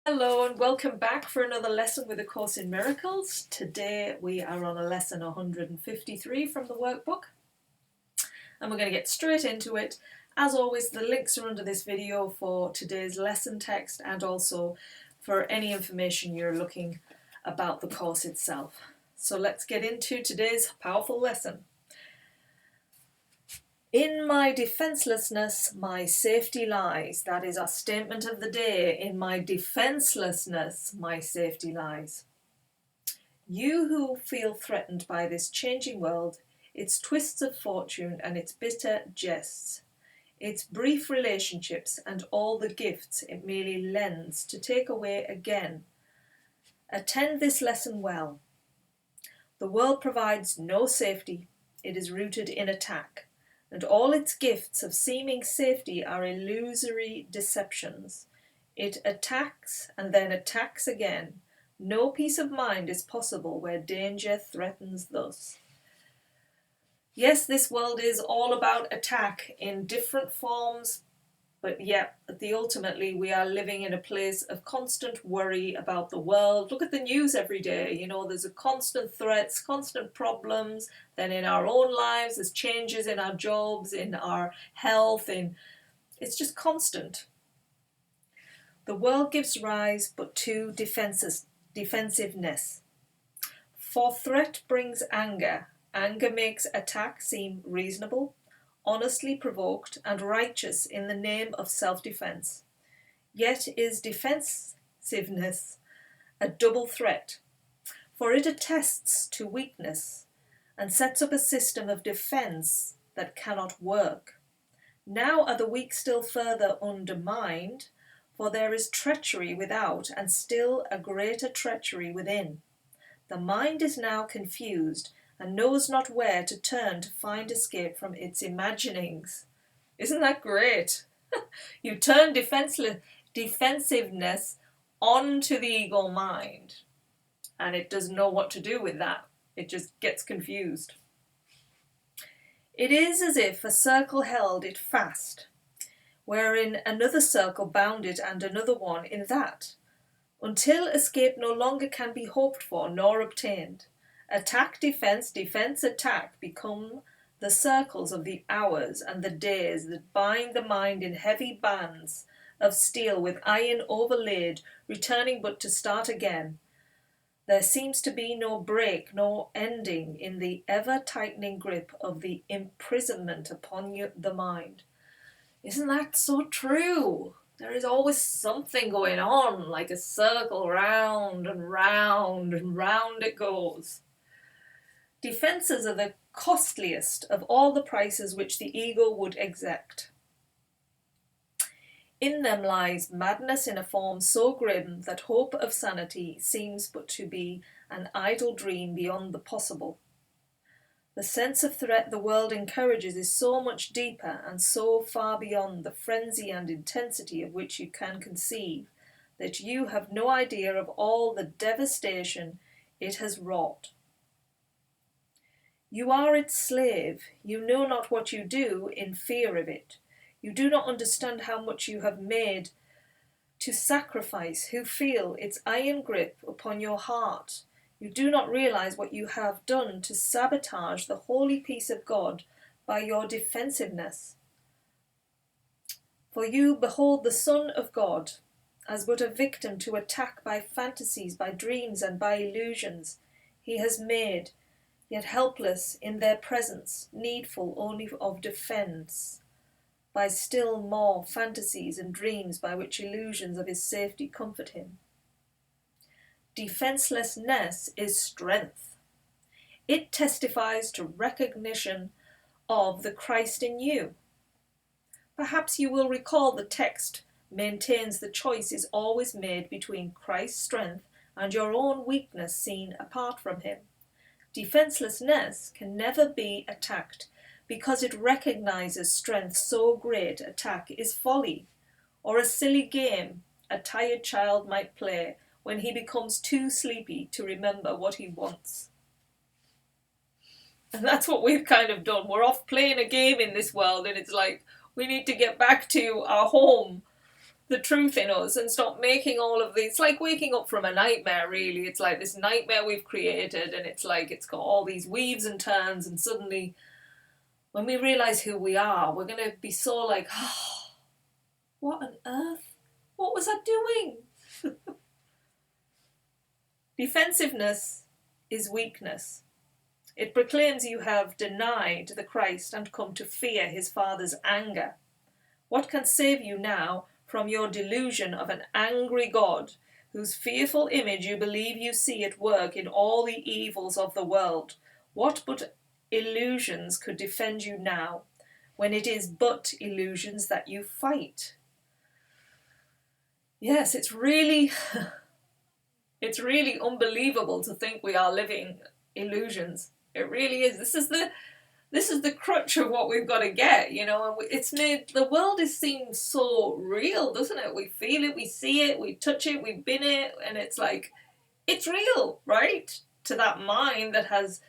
Hello and welcome back for another lesson with A Course in Miracles. Today we are on a lesson 153 from the workbook and we're going to get straight into it. As always, the links are under this video for today's lesson text and also for any information you're looking about the course itself. So let's get into today's powerful lesson. In my defenselessness, my safety lies. That is our statement of the day. In my defenselessness, my safety lies. You who feel threatened by this changing world, its twists of fortune and its bitter jests, its brief relationships and all the gifts it merely lends to take away again, attend this lesson well. The world provides no safety. It is rooted in attack. And all its gifts of seeming safety are illusory deceptions. It attacks and then attacks again. No peace of mind is possible where danger threatens thus. Yes, this world is all about attack in different forms, but yet, ultimately, we are living in a place of constant worry about the world. Look at the news every day. There's a constant threats, constant problems. Then in our own lives, there's changes in our jobs, in our health. It's just constant. The world gives rise but to defensiveness. For threat brings anger. Anger makes attack seem reasonable, honestly provoked and righteous in the name of self-defense. Yet is defensiveness a double threat, for it attests to weakness and sets up a system of defense that cannot work. Now are the weak still further undermined, for there is treachery without and still a greater treachery within. The mind is now confused and knows not where to turn to find escape from its imaginings. Isn't that great? You turn defensiveness onto the ego mind, and it doesn't know what to do with that. It just gets confused. It is as if a circle held it fast, wherein another circle bound it and another one in that, until escape no longer can be hoped for nor obtained. Attack, defense, defense, attack become the circles of the hours and the days that bind the mind in heavy bands of steel with iron overlaid, returning but to start again. There seems to be no break, no ending in the ever-tightening grip of the imprisonment upon the mind. Isn't that so true? There is always something going on, like a circle, round and round and round it goes. Defences are the costliest of all the prices which the ego would exact. In them lies madness in a form so grim that hope of sanity seems but to be an idle dream beyond the possible. The sense of threat the world encourages is so much deeper and so far beyond the frenzy and intensity of which you can conceive that you have no idea of all the devastation it has wrought. You are its slave. You know not what you do in fear of it. You do not understand how much you have made to sacrifice, who feel its iron grip upon your heart. You do not realize what you have done to sabotage the holy peace of God by your defensiveness. For you behold the Son of God as but a victim to attack by fantasies, by dreams, and by illusions he has made, yet helpless in their presence, needful only of defence, by still more fantasies and dreams by which illusions of his safety comfort him. Defenselessness is strength. It testifies to recognition of the Christ in you. Perhaps you will recall the text maintains the choice is always made between Christ's strength and your own weakness seen apart from him. Defenselessness can never be attacked because it recognizes strength so great attack is folly, or a silly game a tired child might play when he becomes too sleepy to remember what he wants. And that's what we've kind of done. We're off playing a game in this world and it's like we need to get back to our home, the truth in us and stop making all of these. It's like waking up from a nightmare, really. It's like this nightmare we've created, and it's like it's got all these weaves and turns, and suddenly when we realize who we are, we're going to be so like, oh, what on earth? What was I doing? Defensiveness is weakness. It proclaims you have denied the Christ and come to fear his Father's anger. What can save you now from your delusion of an angry God, whose fearful image you believe you see at work in all the evils of the world? What but illusions could defend you now, when it is but illusions that you fight? Yes, it's really unbelievable to think we are living illusions. It really is. This is the crutch of what we've got to get, you know. And it's made the world seems so real, doesn't it? We feel it, we see it, we touch it, we've been it, and it's like it's real, right? To that mind that has,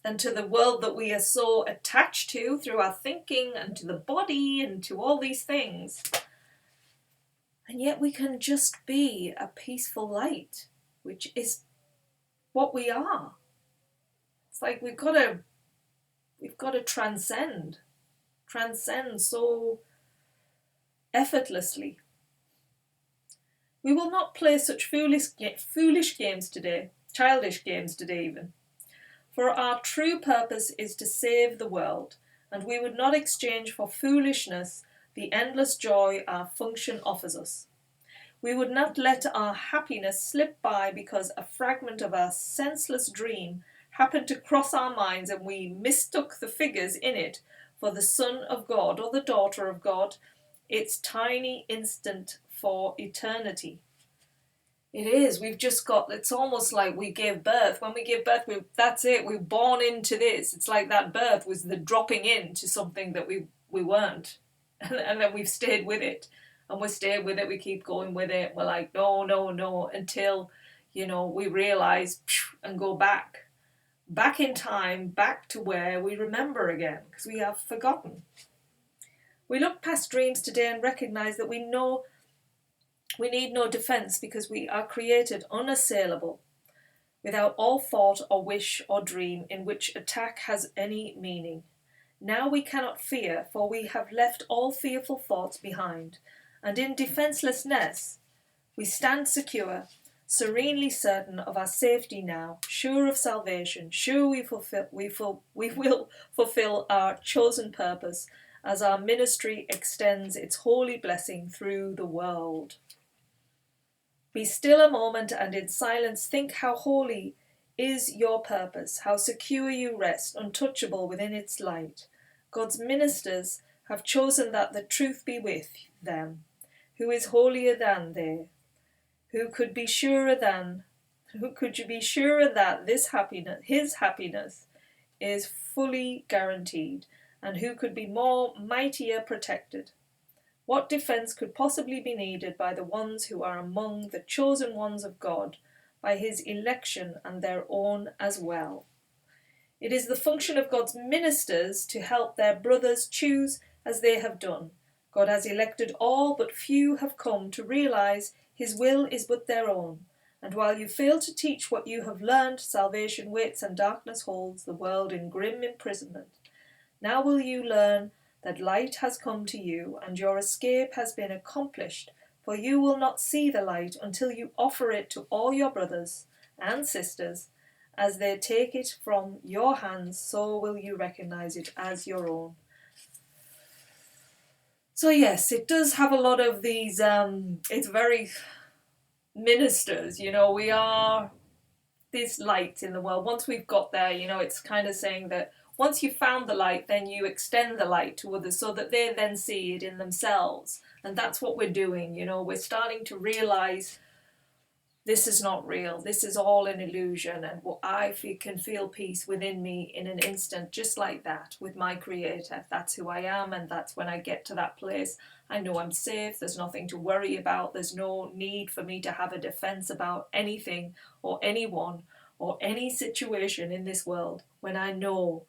and to the world that we are so attached to through our thinking, and to the body, and to all these things. And yet we can just be a peaceful light, which is what we are. It's like we've got to transcend so effortlessly. We will not play such foolish games today, childish games today even. For our true purpose is to save the world, and we would not exchange for foolishness the endless joy our function offers us. We would not let our happiness slip by because a fragment of our senseless dream happened to cross our minds and we mistook the figures in it for the Son of God or the daughter of God, its tiny instant for eternity. It is. We've just got, it's almost like we gave birth. When we give birth, that's it. We're born into this. It's like that birth was the dropping into something that we weren't. And then we've stayed with it. And we stayed with it. We keep going with it. We're like, no, until, we realise and go back in time, back to where we remember again, because we have forgotten. We look past dreams today and recognise that we need no defence because we are created unassailable, without all thought or wish or dream in which attack has any meaning. Now we cannot fear, for we have left all fearful thoughts behind, and in defenselessness we stand secure, serenely certain of our safety now, sure of salvation, sure we will fulfill our chosen purpose as our ministry extends its holy blessing through the world. Be still a moment and in silence think how holy is your purpose, how secure you rest, untouchable within its light. God's ministers have chosen that the truth be with them, who is holier than they. Who could you be surer that his happiness is fully guaranteed, and who could be more mightier protected? What defence could possibly be needed by the ones who are among the chosen ones of God, by his election and their own as well? It is the function of God's ministers to help their brothers choose as they have done. God has elected all, but few have come to realise his will is but their own. And while you fail to teach what you have learned, salvation waits and darkness holds the world in grim imprisonment. Now will you learn that light has come to you, and your escape has been accomplished, for you will not see the light until you offer it to all your brothers and sisters. As they take it from your hands, so will you recognise it as your own. So yes, it does have a lot of these, it's very ministers, we are this light in the world. Once we've got there, it's kind of saying that once you've found the light, then you extend the light to others so that they then see it in themselves. And that's what we're doing, we're starting to realise this is not real. This is all an illusion, and can feel peace within me in an instant, just like that, with my Creator. That's who I am, and that's when I get to that place. I know I'm safe. There's nothing to worry about. There's no need for me to have a defense about anything or anyone or any situation in this world, when I know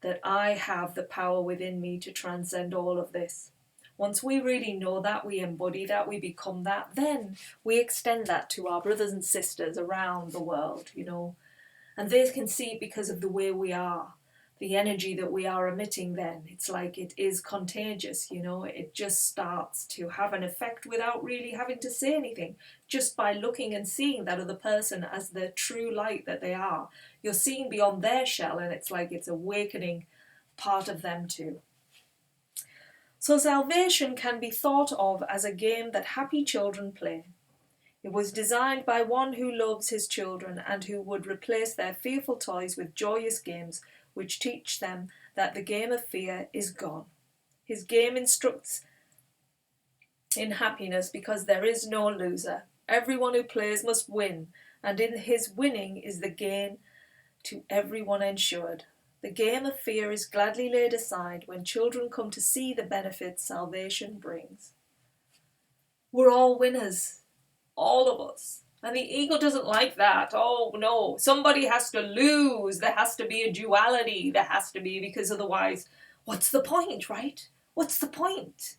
that I have the power within me to transcend all of this. Once we really know that, we embody that, we become that, then we extend that to our brothers and sisters around the world, and they can see it because of the way we are, the energy that we are emitting. Then it's like it is contagious, it just starts to have an effect without really having to say anything. Just by looking and seeing that other person as the true light that they are, you're seeing beyond their shell, and it's like it's awakening part of them too. So salvation can be thought of as a game that happy children play. It was designed by one who loves his children and who would replace their fearful toys with joyous games which teach them that the game of fear is gone. His game instructs in happiness because there is no loser. Everyone who plays must win, and in his winning is the gain to everyone ensured. The game of fear is gladly laid aside when children come to see the benefits salvation brings. We're all winners, all of us. And the ego doesn't like that. Oh no, somebody has to lose. There has to be a duality. There has to be, because otherwise, what's the point, right? What's the point?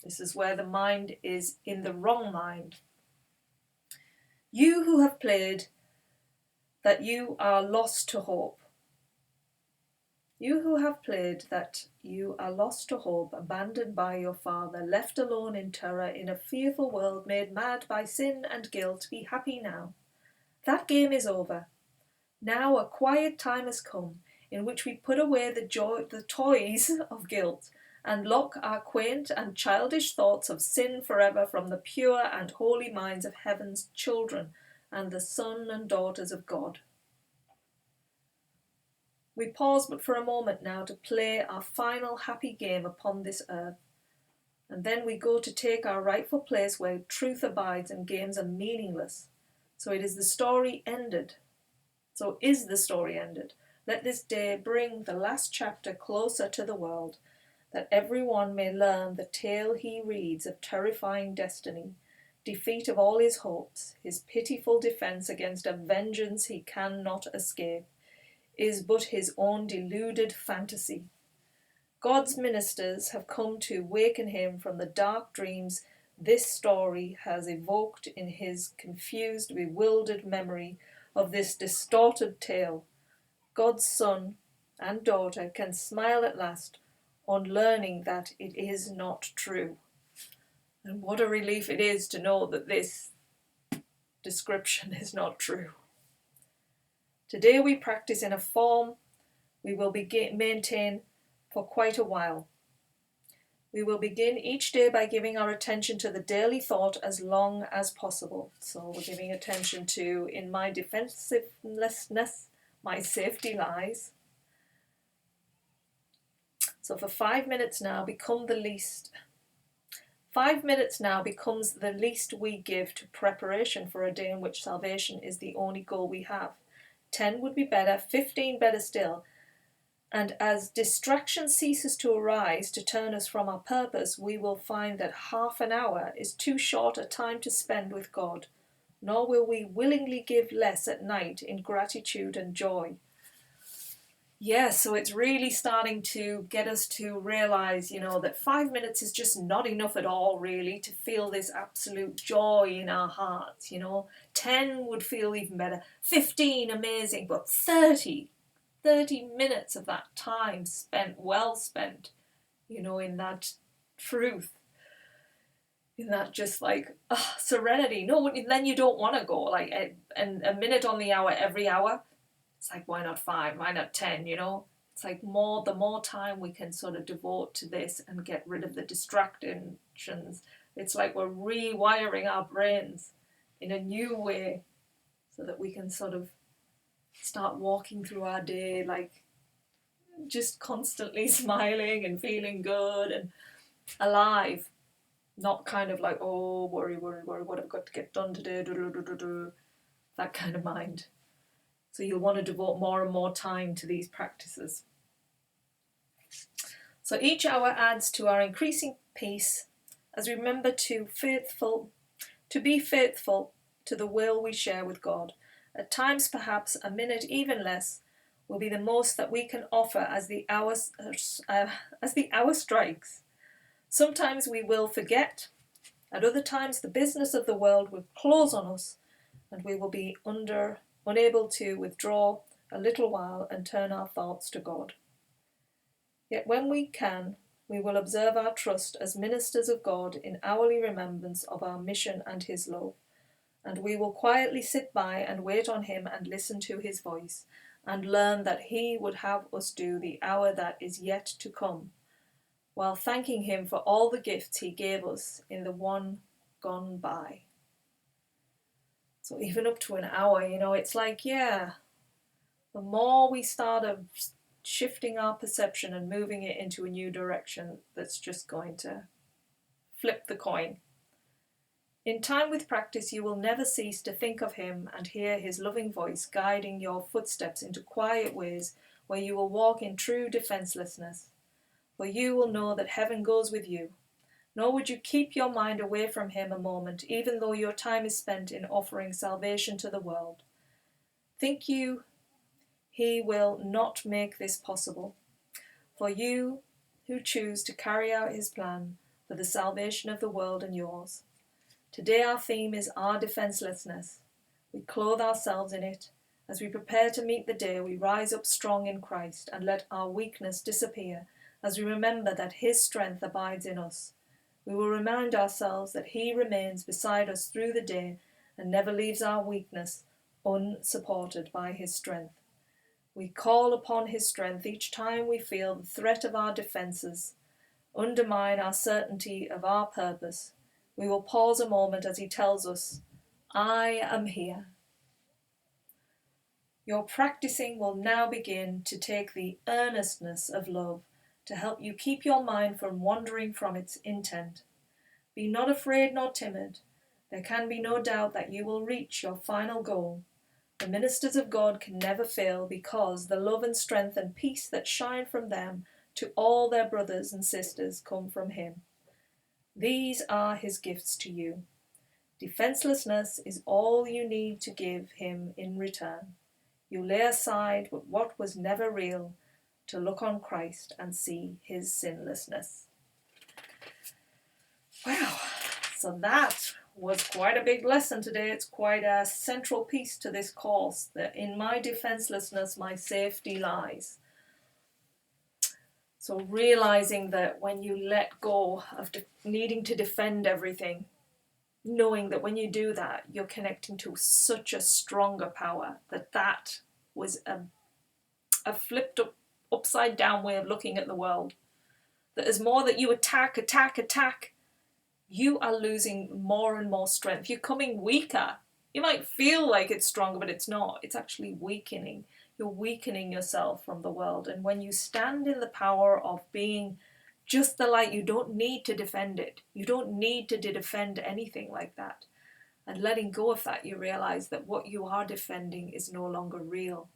This is where the mind is in the wrong mind. You who have played that you are lost to hope. You who have played that you are lost to hope, abandoned by your father, left alone in terror in a fearful world, made mad by sin and guilt, be happy now. That game is over. Now a quiet time has come in which we put away the toys of guilt and lock our quaint and childish thoughts of sin forever from the pure and holy minds of heaven's children and the sons and daughters of God. We pause but for a moment now to play our final happy game upon this earth, and then we go to take our rightful place where truth abides and games are meaningless. So is the story ended. Let this day bring the last chapter closer to the world, that everyone may learn the tale he reads of terrifying destiny, defeat of all his hopes, his pitiful defence against a vengeance he cannot escape, is but his own deluded fantasy. God's ministers have come to waken him from the dark dreams this story has evoked in his confused, bewildered memory of this distorted tale. God's son and daughter can smile at last on learning that it is not true. And what a relief it is to know that this description is not true. Today we practice in a form we will maintain for quite a while. We will begin each day by giving our attention to the daily thought as long as possible. So we're giving attention to, in my defenselessness, my safety lies. So for 5 minutes now, 5 minutes now becomes the least we give to preparation for a day in which salvation is the only goal we have. 10 would be better, 15 better still. And as distraction ceases to arise to turn us from our purpose, we will find that half an hour is too short a time to spend with God, nor will we willingly give less at night in gratitude and joy. Yes, so it's really starting to get us to realize, that 5 minutes is just not enough at all, really, to feel this absolute joy in our hearts, 10 would feel even better, 15 amazing, but 30 minutes of that time well spent, in that truth, in that just serenity. No, then you don't want to go, and a minute on the hour every hour. It's like, why not 5? Why not 10? It's like the more time we can sort of devote to this and get rid of the distractions. It's like we're rewiring our brains in a new way so that we can sort of start walking through our day just constantly smiling and feeling good and alive. Not kind of worry, what have I got to get done today? That kind of mind. So you'll want to devote more and more time to these practices. So each hour adds to our increasing peace as we remember to be faithful to the will we share with God. At times, perhaps a minute, even less, will be the most that we can offer as the hour strikes. Sometimes we will forget. At other times, the business of the world will close on us, and we will be unable to withdraw a little while and turn our thoughts to God. Yet when we can, we will observe our trust as ministers of God in hourly remembrance of our mission and his love, and we will quietly sit by and wait on him and listen to his voice, and learn that he would have us do the hour that is yet to come, while thanking him for all the gifts he gave us in the one gone by. So even up to an hour, it's like, the more we start shifting our perception and moving it into a new direction, that's just going to flip the coin. In time with practice, you will never cease to think of him and hear his loving voice guiding your footsteps into quiet ways where you will walk in true defenselessness. For you will know that heaven goes with you, nor would you keep your mind away from him a moment, even though your time is spent in offering salvation to the world. Think you he will not make this possible? For you who choose to carry out his plan for the salvation of the world and yours. Today our theme is our defenselessness. We clothe ourselves in it. As we prepare to meet the day, we rise up strong in Christ and let our weakness disappear as we remember that his strength abides in us. We will remind ourselves that he remains beside us through the day and never leaves our weakness unsupported by his strength. We call upon his strength each time we feel the threat of our defenses undermine our certainty of our purpose. We will pause a moment as he tells us, I am here. Your practicing will now begin to take the earnestness of love to help you keep your mind from wandering from its intent. Be not afraid nor timid. There can be no doubt that you will reach your final goal. The ministers of God can never fail because the love and strength and peace that shine from them to all their brothers and sisters come from him. These are his gifts to you. Defenselessness is all you need to give him in return. You lay aside what was never real to look on Christ and see his sinlessness. Wow, so that was quite a big lesson today. It's quite a central piece to this course, that in my defenselessness, my safety lies. So realizing that when you let go of needing to defend everything, knowing that when you do that, you're connecting to such a stronger power, that was a flipped up, upside down way of looking at the world. That as more that you attack, you are losing more and more strength. You're becoming weaker. You might feel like it's stronger, but it's not. It's actually weakening. You're weakening yourself from the world. And when you stand in the power of being just the light, you don't need to defend it. You don't need to defend anything like that. And letting go of that, you realize that what you are defending is no longer real.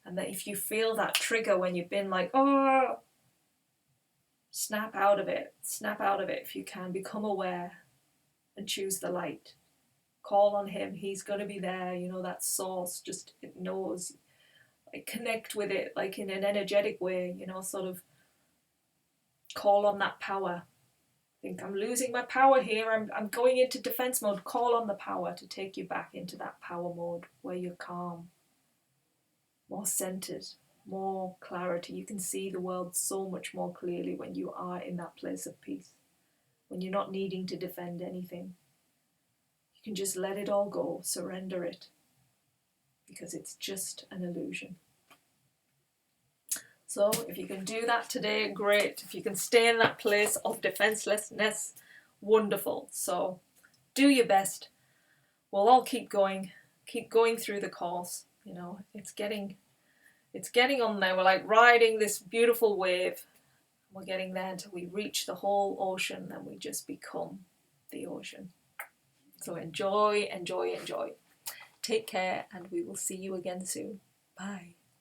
And that if you feel that trigger when you've been like, oh, snap out of it if you can. Become aware and choose the light. Call on him. He's going to be there. That source, just it knows. Like, connect with it like in an energetic way, sort of call on that power. Think I'm losing my power here. I'm going into defense mode. Call on the power to take you back into that power mode where you're calm, more centered, more clarity. You can see the world so much more clearly when you are in that place of peace, when you're not needing to defend anything. You can just let it all go, surrender it, because it's just an illusion. So if you can do that today, great. If you can stay in that place of defenselessness, wonderful. So do your best. We'll all keep going through the course. It's getting on there. We're like riding this beautiful wave. We're getting there until we reach the whole ocean, and we just become the ocean. So enjoy. Take care, and we will see you again soon. Bye.